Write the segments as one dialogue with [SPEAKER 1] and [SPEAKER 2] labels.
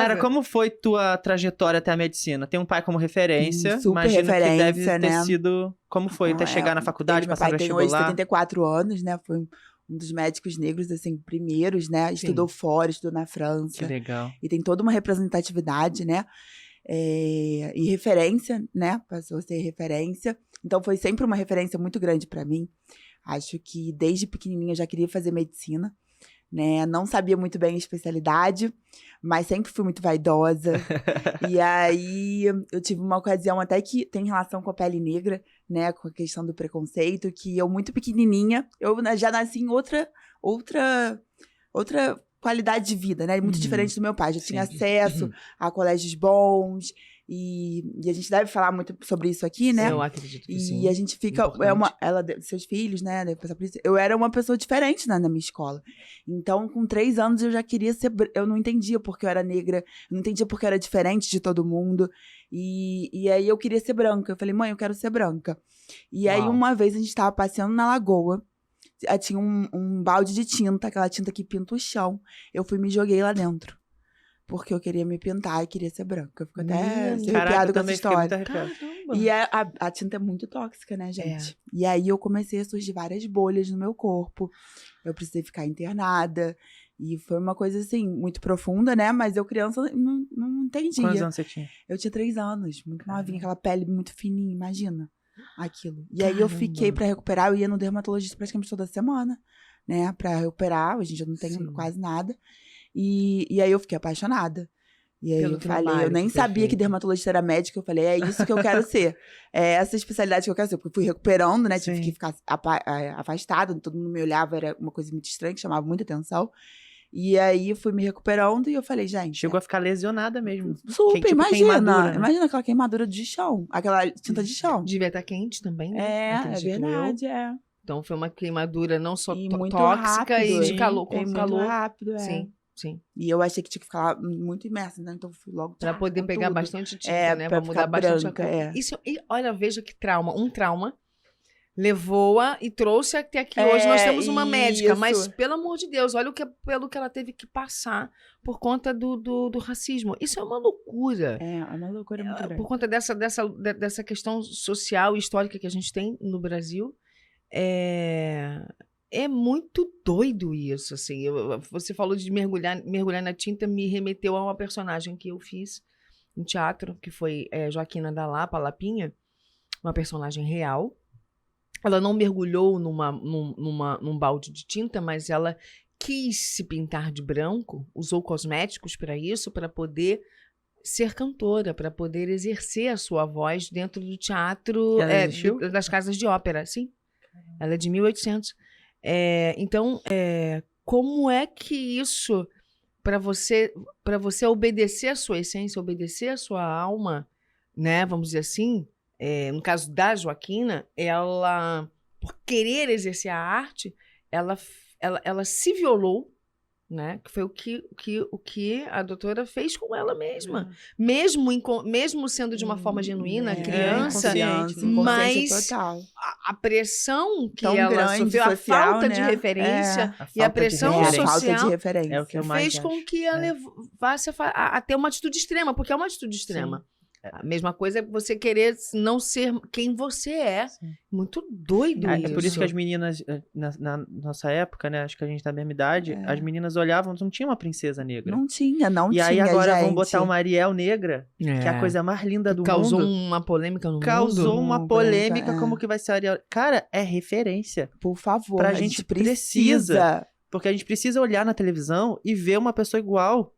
[SPEAKER 1] Cara, como foi tua trajetória até a medicina? Tem um pai como referência,
[SPEAKER 2] Super
[SPEAKER 1] imagino que deve
[SPEAKER 2] referência,
[SPEAKER 1] ter
[SPEAKER 2] né?
[SPEAKER 1] sido... Como foi até chegar na faculdade,
[SPEAKER 2] Meu
[SPEAKER 1] passar no
[SPEAKER 2] pai tem hoje
[SPEAKER 1] vestibular?
[SPEAKER 2] 74 anos, né? Foi um dos médicos negros, assim, primeiros, né?
[SPEAKER 1] Sim.
[SPEAKER 2] Estudou fora, estudou na
[SPEAKER 1] Que
[SPEAKER 2] França.
[SPEAKER 1] legal.
[SPEAKER 2] E tem toda uma representatividade, né? E referência, né? Passou a ser referência. Então, foi sempre uma referência muito grande pra mim. Acho que desde pequenininha eu já queria fazer medicina, né? Não sabia muito bem a especialidade, mas sempre fui muito vaidosa. E aí, eu tive uma ocasião até que tem relação com a pele negra, né? Com a questão do preconceito, que eu muito pequenininha, eu já nasci em outra qualidade de vida, né? Muito diferente do meu pai. Já tinha acesso a colégios bons. E a gente deve falar muito sobre isso aqui, né?
[SPEAKER 3] Eu acredito que sim.
[SPEAKER 2] E a gente fica... seus filhos, né? Deve passar por isso. Eu era uma pessoa diferente, né, na minha escola. Então, com 3 anos, eu já queria ser... Eu não entendia porque eu era negra. Eu não entendia porque eu era diferente de todo mundo. E aí, eu queria ser branca. Eu falei, mãe, eu quero ser branca. E aí, uma vez, a gente tava passeando na lagoa. Tinha um balde de tinta, aquela tinta que pinta o chão. Eu fui e me joguei lá dentro. Porque eu queria me pintar e queria ser branca. Eu fico até arrepiada com essa história. E a tinta é muito tóxica, né, gente? E aí eu comecei a surgir várias bolhas no meu corpo. Eu precisei ficar internada. E foi uma coisa, assim, muito profunda, né? Mas eu, criança, não entendia.
[SPEAKER 1] Quantos anos você tinha?
[SPEAKER 2] Eu tinha 3 anos. Muito novinha, aquela pele muito fininha, imagina. Aquilo. E aí eu fiquei pra recuperar. Eu ia no dermatologista praticamente toda semana, né? Pra recuperar. Hoje em dia eu não tenho quase nada. E aí eu fiquei apaixonada. E aí eu falei, eu nem sabia que dermatologista era médica. Eu falei, é isso que eu quero ser. É essa especialidade que eu quero ser. Porque eu fui recuperando, né? Tive que ficar afastada. Todo mundo me olhava, era uma coisa muito estranha, que chamava muita atenção. E aí eu fui me recuperando e eu falei, gente...
[SPEAKER 1] Chegou a ficar lesionada mesmo.
[SPEAKER 2] Super, imagina.
[SPEAKER 1] Né?
[SPEAKER 2] Imagina aquela queimadura de chão. Aquela tinta de chão.
[SPEAKER 3] Devia estar quente também, né?
[SPEAKER 2] É verdade,
[SPEAKER 3] Então foi uma queimadura não só
[SPEAKER 2] muito
[SPEAKER 3] tóxica
[SPEAKER 2] rápido,
[SPEAKER 3] e de calor, com
[SPEAKER 2] muito
[SPEAKER 3] calor.
[SPEAKER 2] Rápido,
[SPEAKER 3] Sim.
[SPEAKER 2] E eu achei que tinha que ficar muito imersa, né? Então eu fui logo
[SPEAKER 3] pra poder pegar
[SPEAKER 2] tudo.
[SPEAKER 3] bastante tinta, né? Pra mudar bastante branca, a cor. Isso, e olha, veja que trauma. Um trauma levou-a e trouxe até aqui. Hoje nós temos uma médica, mas, pelo amor de Deus, olha pelo que ela teve que passar por conta do racismo. Isso é uma loucura.
[SPEAKER 2] É uma loucura muito grande.
[SPEAKER 3] Por conta dessa questão social e histórica que a gente tem no Brasil. É muito doido isso, assim. Você falou de mergulhar na tinta, me remeteu a uma personagem que eu fiz em teatro, que foi Joaquina da Lapa, Lapinha, uma personagem real. Ela não mergulhou num balde de tinta, mas ela quis se pintar de branco, usou cosméticos para isso, para poder ser cantora, para poder exercer a sua voz dentro do teatro, das casas de ópera, sim. Ela é de 1800. Então, como é que isso, para você obedecer a sua essência, obedecer a sua alma, né, vamos dizer assim, no caso da Joaquina, ela, por querer exercer a arte, ela se violou, né? Que foi o que a doutora fez com ela mesma. Mesmo sendo de uma forma genuína, criança, mas
[SPEAKER 2] total.
[SPEAKER 3] A pressão que
[SPEAKER 2] tão
[SPEAKER 3] ela sofreu, a falta de referência e a pressão social
[SPEAKER 2] falta de referência.
[SPEAKER 1] É o que eu mais
[SPEAKER 3] fez com que ela levasse a ter uma atitude extrema, porque é uma atitude extrema. Sim. A mesma coisa é você querer não ser quem você é. Sim. Muito doido isso.
[SPEAKER 1] É por isso que as meninas, na nossa época, né? Acho que a gente tá na mesma idade, as meninas olhavam, não tinha uma princesa negra.
[SPEAKER 2] Não tinha,
[SPEAKER 1] E aí agora vão botar uma Ariel negra, que é a coisa mais linda do
[SPEAKER 3] Causou
[SPEAKER 1] mundo.
[SPEAKER 3] Uma polêmica no mundo.
[SPEAKER 1] Causou uma polêmica, como que vai ser a Ariel. Cara, é referência.
[SPEAKER 2] Por favor,
[SPEAKER 1] a gente precisa. Porque a gente precisa olhar na televisão e ver uma pessoa igual.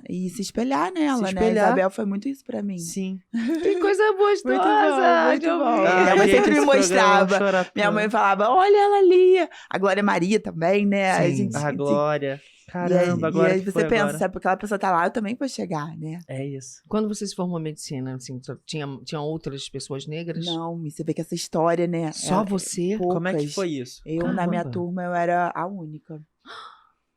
[SPEAKER 2] E se espelhar nela, né? Isabel foi muito isso pra mim.
[SPEAKER 1] Sim.
[SPEAKER 3] Que coisa gostosa.
[SPEAKER 2] Muito bom. Minha mãe sempre me mostrava. Minha mãe falava, olha ela ali. A Glória Maria também, né?
[SPEAKER 1] Sim, a Glória. Caramba, agora
[SPEAKER 2] e aí você pensa, sabe, porque aquela pessoa tá lá, eu também vou chegar, né?
[SPEAKER 1] É isso.
[SPEAKER 3] Quando você se formou em medicina, assim, tinha outras pessoas negras?
[SPEAKER 2] Não, você vê que essa história, né?
[SPEAKER 3] Só você?
[SPEAKER 2] Poucas.
[SPEAKER 1] Como é que foi isso?
[SPEAKER 2] Na minha turma, eu era a única.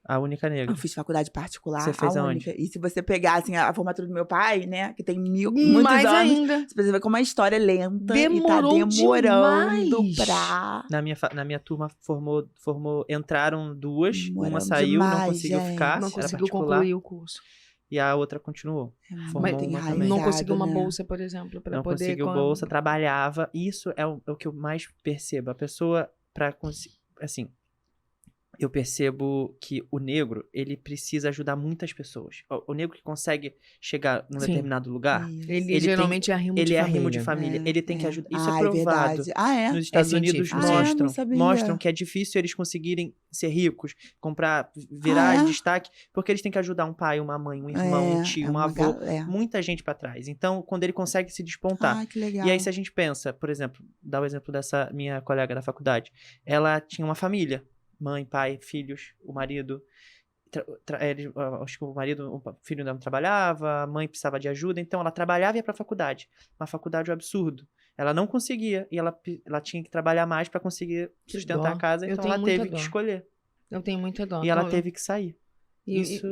[SPEAKER 1] A única negra.
[SPEAKER 2] Eu fiz faculdade particular,
[SPEAKER 1] você fez
[SPEAKER 2] a única.
[SPEAKER 1] Onde?
[SPEAKER 2] E se você pegar, assim, a formatura do meu pai, né? Que tem muitos
[SPEAKER 3] mais
[SPEAKER 2] anos.
[SPEAKER 3] Ainda.
[SPEAKER 2] Você vê como a história é lenta.
[SPEAKER 3] Demorou
[SPEAKER 2] e tá demorando
[SPEAKER 3] demais.
[SPEAKER 2] pra...
[SPEAKER 1] Na minha turma entraram 2, uma saiu,
[SPEAKER 2] demais,
[SPEAKER 1] não conseguiu ficar.
[SPEAKER 3] Não conseguiu concluir o curso.
[SPEAKER 1] e a outra continuou. Formou
[SPEAKER 3] Mas
[SPEAKER 1] uma
[SPEAKER 2] enraizado,
[SPEAKER 1] também.
[SPEAKER 3] não conseguiu uma
[SPEAKER 2] né?
[SPEAKER 3] bolsa, por exemplo, para
[SPEAKER 1] Não
[SPEAKER 3] poder...
[SPEAKER 1] conseguiu bolsa, trabalhava. Isso é o que eu mais percebo. A pessoa, assim, eu percebo que o negro, ele precisa ajudar muitas pessoas. O negro que consegue chegar num
[SPEAKER 3] Sim.
[SPEAKER 1] determinado lugar,
[SPEAKER 2] Isso.
[SPEAKER 3] Ele geralmente é arrimo de
[SPEAKER 1] ele é
[SPEAKER 3] família.
[SPEAKER 1] arrimo de família. Ele tem que ajudar. Isso é
[SPEAKER 2] Ah,
[SPEAKER 1] provado.
[SPEAKER 2] verdade. Ah, é?
[SPEAKER 1] Nos Estados Unidos
[SPEAKER 3] científico.
[SPEAKER 2] Não sabia.
[SPEAKER 1] mostram que é difícil eles conseguirem ser ricos, virar
[SPEAKER 2] é?
[SPEAKER 1] destaque, porque eles têm que ajudar um pai, uma mãe, um irmão, um tio, um avô,
[SPEAKER 2] galera.
[SPEAKER 1] muita gente pra trás. Então, quando ele consegue se despontar.
[SPEAKER 2] Ah, que legal.
[SPEAKER 1] E aí, se a gente pensa, por exemplo, dá o exemplo dessa minha colega da faculdade, ela tinha uma família, mãe, pai, filhos, o marido. Acho que o filho não trabalhava, a mãe precisava de ajuda, então ela trabalhava e ia pra faculdade. Uma faculdade é um absurdo. Ela não conseguia e ela tinha que trabalhar mais pra conseguir
[SPEAKER 3] Que
[SPEAKER 1] sustentar
[SPEAKER 3] dó.
[SPEAKER 1] a casa,
[SPEAKER 3] Eu
[SPEAKER 1] então
[SPEAKER 3] tenho
[SPEAKER 1] ela
[SPEAKER 3] muita
[SPEAKER 1] teve
[SPEAKER 3] dó.
[SPEAKER 1] que escolher.
[SPEAKER 3] Eu tenho muita dó.
[SPEAKER 1] E ela
[SPEAKER 3] Então,
[SPEAKER 1] teve que sair.
[SPEAKER 3] E,
[SPEAKER 1] Isso-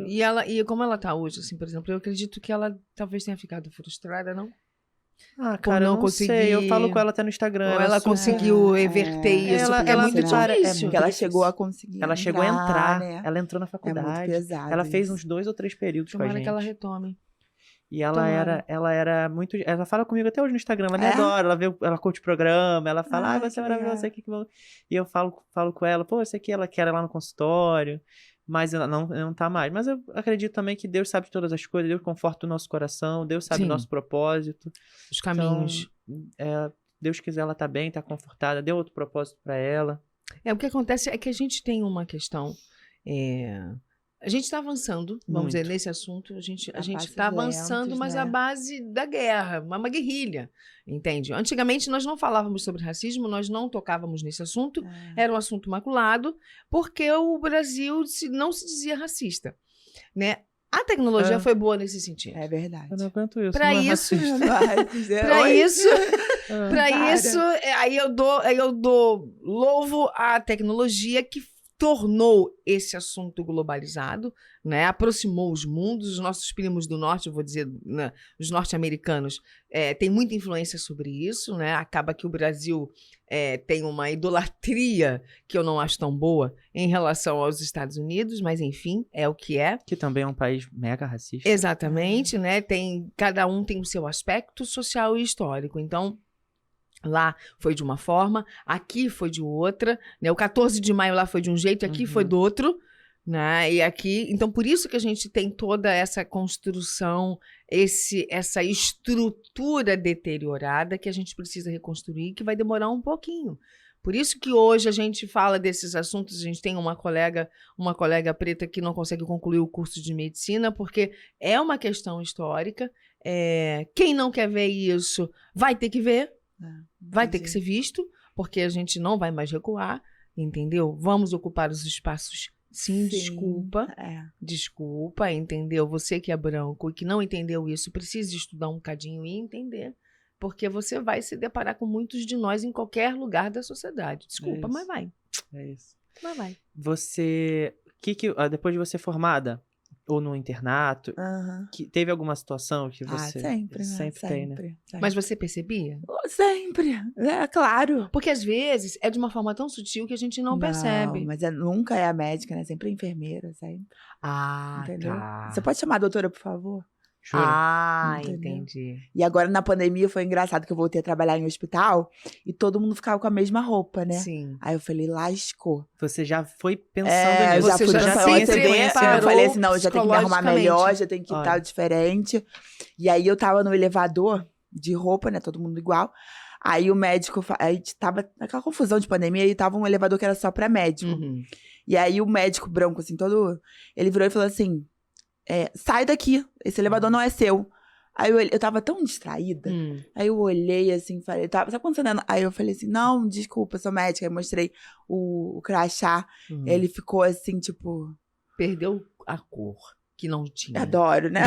[SPEAKER 3] e como ela tá hoje, assim, por exemplo, eu acredito que ela talvez tenha ficado frustrada, não?
[SPEAKER 1] Ah, cara,
[SPEAKER 3] não
[SPEAKER 1] eu não sei. Eu falo com ela até no Instagram.
[SPEAKER 3] Ou ela
[SPEAKER 1] super-
[SPEAKER 3] conseguiu reverter isso,
[SPEAKER 1] Ela-
[SPEAKER 3] porque
[SPEAKER 1] ela
[SPEAKER 3] é
[SPEAKER 1] me
[SPEAKER 3] muito
[SPEAKER 1] para- é
[SPEAKER 3] difícil.
[SPEAKER 1] muito
[SPEAKER 2] Porque ela
[SPEAKER 1] difícil.
[SPEAKER 2] chegou a conseguir
[SPEAKER 1] Ela chegou a entrar.
[SPEAKER 2] né?
[SPEAKER 1] Ela entrou na
[SPEAKER 2] É muito
[SPEAKER 1] faculdade.
[SPEAKER 2] pesado
[SPEAKER 1] Ela fez
[SPEAKER 2] isso.
[SPEAKER 1] uns 2 ou 3 períodos com a
[SPEAKER 3] Tomara
[SPEAKER 1] gente.
[SPEAKER 3] que ela retome.
[SPEAKER 1] E
[SPEAKER 3] Tomara.
[SPEAKER 1] ela era muito. Ela fala comigo até hoje no Instagram. Ela me
[SPEAKER 2] É?
[SPEAKER 1] adora. Ela curte o programa. Ela fala,
[SPEAKER 2] Ah,
[SPEAKER 1] você é
[SPEAKER 2] que
[SPEAKER 1] maravilhosa.
[SPEAKER 2] legal.
[SPEAKER 1] E eu falo com ela, pô, isso aqui ela quer ir lá no consultório. Mas ela não tá mais. Mas eu acredito também que Deus sabe de todas as coisas. Deus conforta o nosso coração. Deus sabe
[SPEAKER 3] Sim.
[SPEAKER 1] o nosso propósito.
[SPEAKER 3] Os caminhos.
[SPEAKER 1] Então, Deus quiser, ela tá bem, tá confortada. Deu outro propósito pra ela.
[SPEAKER 3] O que acontece é que a gente tem uma questão. A gente está avançando, vamos dizer,
[SPEAKER 1] Muito.
[SPEAKER 3] nesse assunto. A gente
[SPEAKER 2] passos
[SPEAKER 3] está avançando,
[SPEAKER 2] lentos,
[SPEAKER 3] mas
[SPEAKER 2] né?
[SPEAKER 3] à base da guerra, uma guerrilha, entende? Antigamente nós não falávamos sobre racismo, nós não tocávamos nesse assunto, era um assunto maculado, porque o Brasil não se dizia racista, né? A tecnologia foi boa nesse sentido.
[SPEAKER 2] É verdade.
[SPEAKER 1] Eu não aguento isso.
[SPEAKER 3] Pra
[SPEAKER 1] não é
[SPEAKER 3] isso-
[SPEAKER 1] racista.
[SPEAKER 2] Vai dizer,
[SPEAKER 3] Para
[SPEAKER 2] "Oi?"
[SPEAKER 3] isso,
[SPEAKER 1] Ah.
[SPEAKER 3] para
[SPEAKER 2] Para.
[SPEAKER 3] isso, aí eu dou louvo à tecnologia que tornou esse assunto globalizado, né? Aproximou os mundos, os nossos primos do norte, eu vou dizer, né, os norte-americanos, têm muita influência sobre isso, né? Acaba que o Brasil tem uma idolatria que eu não acho tão boa em relação aos Estados Unidos, mas enfim, é o que é.
[SPEAKER 1] Que também é um país mega racista.
[SPEAKER 3] Exatamente, né? Cada um tem o seu aspecto social e histórico. Então, lá foi de uma forma, aqui foi de outra, né? O 14 de maio lá foi de um jeito, aqui foi do outro, né? E aqui, então por isso que a gente tem toda essa construção, essa estrutura deteriorada que a gente precisa reconstruir, que vai demorar um pouquinho. Por isso que hoje a gente fala desses assuntos, a gente tem uma colega preta que não consegue concluir o curso de medicina, porque é uma questão histórica. Quem não quer ver isso vai ter que ver, vai ter que ser visto, porque a gente não vai mais recuar, entendeu? Vamos ocupar os espaços. Sim, desculpa. Desculpa, entendeu? Você que é branco e que não entendeu isso, precisa estudar um bocadinho e entender. Porque você vai se deparar com muitos de nós em qualquer lugar da sociedade. Desculpa, mas vai.
[SPEAKER 1] É isso.
[SPEAKER 3] Mas vai.
[SPEAKER 1] Você... depois de você formada, ou no internato, teve alguma situação que você...
[SPEAKER 2] sempre, né?
[SPEAKER 1] Sempre tem, né?
[SPEAKER 2] Sempre.
[SPEAKER 3] Mas você percebia?
[SPEAKER 2] Sempre, claro.
[SPEAKER 3] Porque às vezes é de uma forma tão sutil que a gente não percebe.
[SPEAKER 2] Mas nunca é a médica, né? Sempre a enfermeira, sempre.
[SPEAKER 3] Ah,
[SPEAKER 2] Entendeu?
[SPEAKER 3] tá.
[SPEAKER 2] Você pode chamar a doutora, por favor?
[SPEAKER 1] Juro.
[SPEAKER 3] Ah,
[SPEAKER 2] Entendeu?
[SPEAKER 3] entendi.
[SPEAKER 2] E agora, na pandemia, foi engraçado que eu voltei a trabalhar em hospital e todo mundo ficava com a mesma roupa, né?
[SPEAKER 3] Sim.
[SPEAKER 2] Aí eu falei, lascou.
[SPEAKER 1] Você já foi pensando
[SPEAKER 2] Eu
[SPEAKER 1] nisso.
[SPEAKER 2] já
[SPEAKER 3] Você
[SPEAKER 2] fui
[SPEAKER 3] já
[SPEAKER 2] pensando,
[SPEAKER 3] se
[SPEAKER 2] ó, você vê,
[SPEAKER 3] preparou
[SPEAKER 2] eu falei assim, não, eu já tenho que me arrumar melhor,
[SPEAKER 3] psicologicamente.
[SPEAKER 2] já tenho que
[SPEAKER 1] Olha.
[SPEAKER 2] estar diferente. E aí eu tava no elevador de roupa, né? Todo mundo igual. Aí o médico, aí tava naquela confusão de pandemia, e tava um elevador que era só pra médico.
[SPEAKER 3] Uhum.
[SPEAKER 2] E aí o médico branco, assim, ele virou e falou assim, sai daqui, esse elevador não é seu. Aí eu tava tão distraída. Aí eu olhei assim, falei, sabe quando você... Aí eu falei assim, não, desculpa, sou médica. Aí mostrei o crachá. Ele ficou assim, tipo...
[SPEAKER 3] Perdeu a cor que não tinha.
[SPEAKER 2] Adoro, né?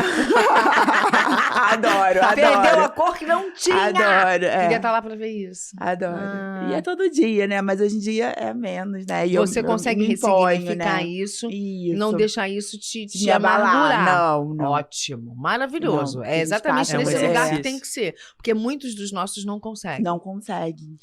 [SPEAKER 2] adoro.
[SPEAKER 3] Perdeu a cor que não tinha.
[SPEAKER 2] Adoro,
[SPEAKER 3] Queria estar lá pra ver isso.
[SPEAKER 2] Adoro.
[SPEAKER 3] Ah.
[SPEAKER 2] E é todo dia, né? Mas hoje em dia é menos, né? E
[SPEAKER 3] Você
[SPEAKER 2] eu
[SPEAKER 3] consegue
[SPEAKER 2] me imponho,
[SPEAKER 3] ressignificar
[SPEAKER 2] né?
[SPEAKER 3] isso,
[SPEAKER 2] Isso.
[SPEAKER 3] não deixar isso te
[SPEAKER 2] me abalar.
[SPEAKER 3] amargurar.
[SPEAKER 2] Não.
[SPEAKER 3] Ótimo, maravilhoso.
[SPEAKER 2] Não,
[SPEAKER 3] é exatamente
[SPEAKER 2] é um
[SPEAKER 3] nesse lugar que
[SPEAKER 1] exercício.
[SPEAKER 3] tem que ser. Porque muitos dos nossos não conseguem.
[SPEAKER 2] Não consegue.